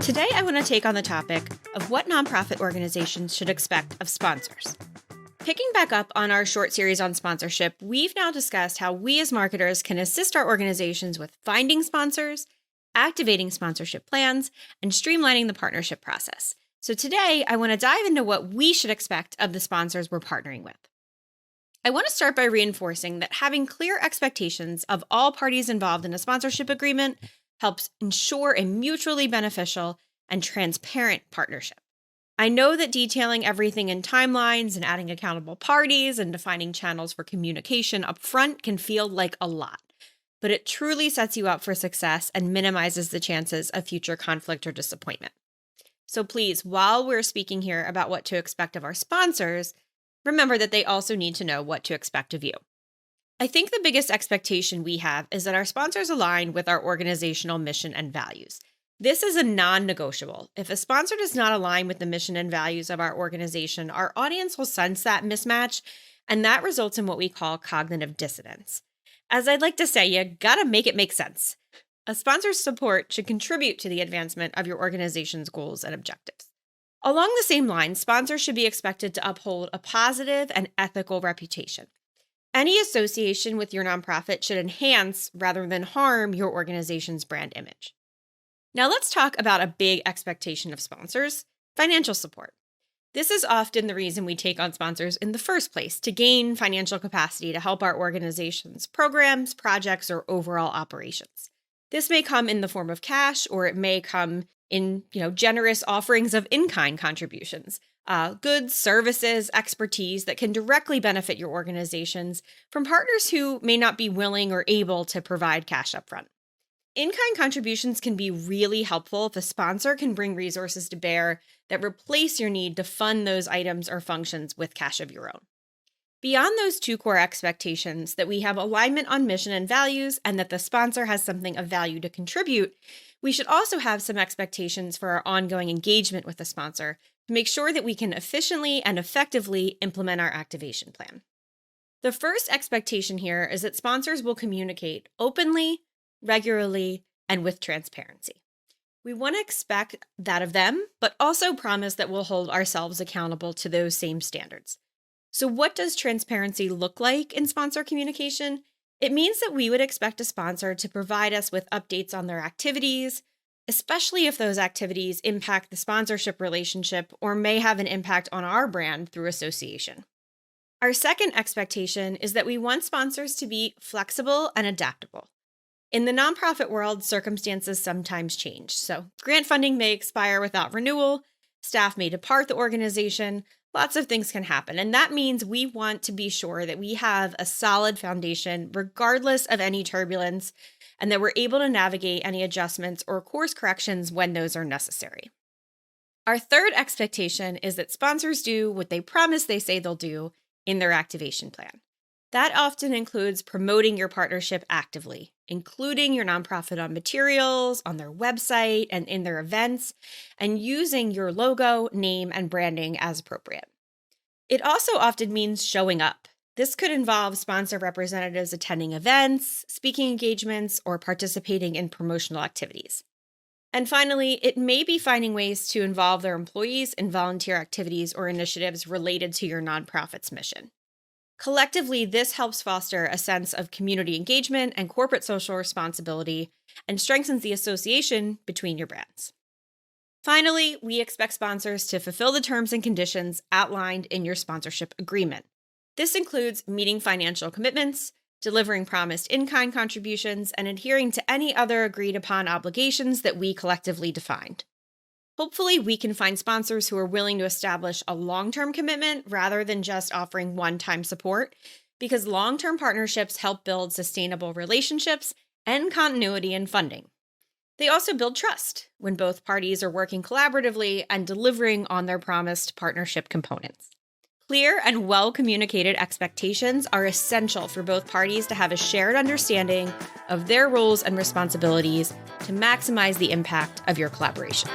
Today, I want to take on the topic of what nonprofit organizations should expect of sponsors. Picking back up on our short series on sponsorship, we've now discussed how we as marketers can assist our organizations with finding sponsors, activating sponsorship plans, and streamlining the partnership process. So today, I want to dive into what we should expect of the sponsors we're partnering with. I want to start by reinforcing that having clear expectations of all parties involved in a sponsorship agreement helps ensure a mutually beneficial and transparent partnership. I know that detailing everything in timelines and adding accountable parties and defining channels for communication up front can feel like a lot, but it truly sets you up for success and minimizes the chances of future conflict or disappointment. So please, while we're speaking here about what to expect of our sponsors, remember that they also need to know what to expect of you. I think the biggest expectation we have is that our sponsors align with our organizational mission and values. This is a non-negotiable. If a sponsor does not align with the mission and values of our organization, our audience will sense that mismatch, and that results in what we call cognitive dissonance. As I'd like to say, you gotta make it make sense. A sponsor's support should contribute to the advancement of your organization's goals and objectives. Along the same lines, sponsors should be expected to uphold a positive and ethical reputation. Any association with your nonprofit should enhance rather than harm your organization's brand image. Now let's talk about a big expectation of sponsors: financial support. This is often the reason we take on sponsors in the first place, to gain financial capacity to help our organization's programs, projects, or overall operations. This may come in the form of cash, or it may come in generous offerings of in-kind contributions. Goods, services, expertise that can directly benefit your organizations from partners who may not be willing or able to provide cash upfront. In-kind contributions can be really helpful if a sponsor can bring resources to bear that replace your need to fund those items or functions with cash of your own. Beyond those two core expectations, that we have alignment on mission and values and that the sponsor has something of value to contribute, we should also have some expectations for our ongoing engagement with the sponsor to make sure that we can efficiently and effectively implement our activation plan. The first expectation here is that sponsors will communicate openly, regularly, and with transparency. We want to expect that of them, but also promise that we'll hold ourselves accountable to those same standards. So what does transparency look like in sponsor communication? It means that we would expect a sponsor to provide us with updates on their activities, especially if those activities impact the sponsorship relationship or may have an impact on our brand through association. Our second expectation is that we want sponsors to be flexible and adaptable. In the nonprofit world, circumstances sometimes change. So grant funding may expire without renewal, staff may depart the organization, lots of things can happen. And that means we want to be sure that we have a solid foundation regardless of any turbulence, and that we're able to navigate any adjustments or course corrections when those are necessary. Our third expectation is that sponsors do what they promise they say they'll do in their activation plan. That often includes promoting your partnership actively, including your nonprofit on materials, on their website, and in their events, and using your logo, name, and branding as appropriate. It also often means showing up. This could involve sponsor representatives attending events, speaking engagements, or participating in promotional activities. And finally, it may be finding ways to involve their employees in volunteer activities or initiatives related to your nonprofit's mission. Collectively, this helps foster a sense of community engagement and corporate social responsibility and strengthens the association between your brands. Finally, we expect sponsors to fulfill the terms and conditions outlined in your sponsorship agreement. This includes meeting financial commitments, delivering promised in-kind contributions, and adhering to any other agreed-upon obligations that we collectively defined. Hopefully, we can find sponsors who are willing to establish a long-term commitment rather than just offering one-time support, because long-term partnerships help build sustainable relationships and continuity in funding. They also build trust when both parties are working collaboratively and delivering on their promised partnership components. Clear and well-communicated expectations are essential for both parties to have a shared understanding of their roles and responsibilities to maximize the impact of your collaboration.